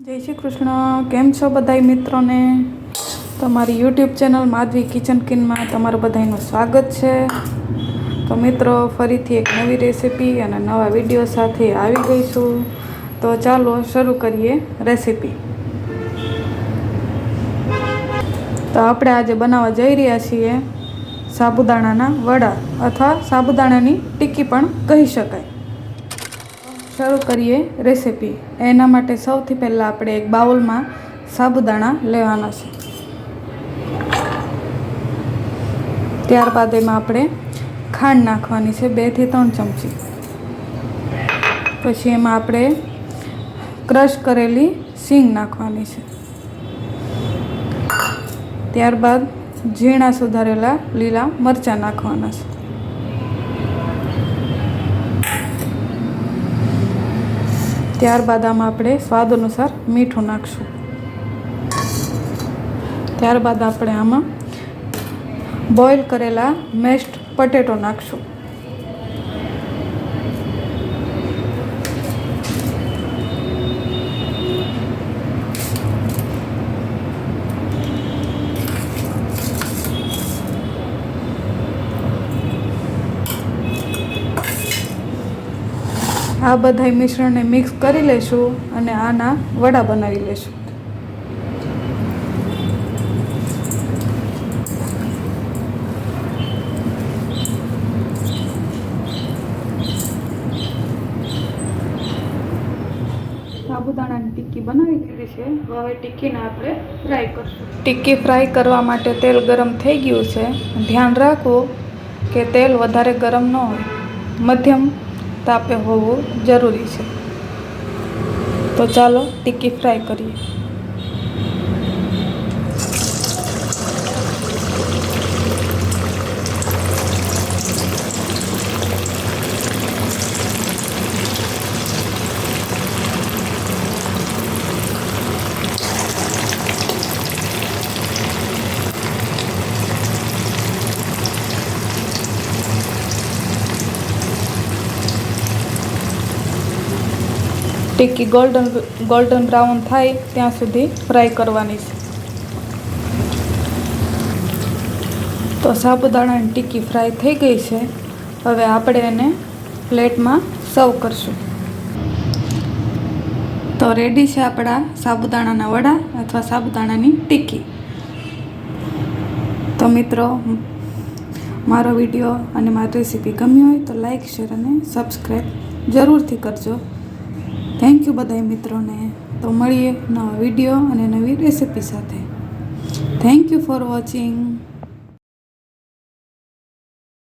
જય શ્રી કૃષ્ણ. કેમ છો બધાય મિત્રોને? તમારી યુટ્યુબ ચેનલ માધવી કિચન કિનમાં તમારું બધાનું સ્વાગત છે. તો મિત્રો, ફરીથી એક નવી રેસીપી અને નવા વિડીયો સાથે આવી ગઈ છું. તો ચાલો શરૂ કરીએ રેસીપી. તો આપણે આજે બનાવવા જઈ રહ્યા છીએ સાબુદાણાના વડા અથવા સાબુદાણાની ટિક્કી પણ કહી શકાય. શરૂ કરીએ રેસીપી. એના માટે સૌથી પહેલાં આપણે એક બાઉલમાં સાબુદાણા લેવાના છે. ત્યારબાદ એમાં આપણે ખાંડ નાખવાની છે 2 થી 3 ચમચી. પછી એમાં આપણે ક્રશ કરેલી સીંગ નાખવાની છે. ત્યારબાદ ઝીણા સુધારેલા લીલા મરચાં નાખવાના છે. ત્યારબાદ આમાં આપણે સ્વાદ અનુસાર મીઠું નાખશું. ત્યારબાદ આપણે આમાં બોઇલ કરેલા મેશ્ડ પટેટો નાખશું. આ બધાય મિશ્રણને મિક્સ કરી લઈશું અને આના વડા બનાવી લઈશું. સાબુદાણાની ટિક્કી બનાવી દીધી છે. હવે ટિક્કીને આપણે ફ્રાય કરશું. ટિક્કી ફ્રાય કરવા માટે તેલ ગરમ થઈ ગયું છે. ધ્યાન રાખવું કે તેલ વધારે ગરમ ન હોય, મધ્યમ તાપે હોવું જરૂરી છે. તો ચાલો ટિક્કી ફ્રાય કરીએ. ટિક્કી ગોલ્ડન બ્રાઉન થાય ત્યાં સુધી ફ્રાય કરવાની છે. તો સાબુદાણાની ટિક્કી ફ્રાય થઈ ગઈ છે. હવે આપણે એને પ્લેટમાં સર્વ કરશું. તો રેડી છે આપણા સાબુદાણાના વડા અથવા સાબુદાણાની ટિક્કી. તો મિત્રો, મારો વિડીયો અને મારી રેસીપી ગમી હોય તો લાઈક, શેર અને સબસ્ક્રાઈબ જરૂરથી કરજો. થેન્ક યુ બધાય મિત્રોને. તો મળીએ નવા વિડીયો અને નવી રેસીપી સાથે. Thank you for watching.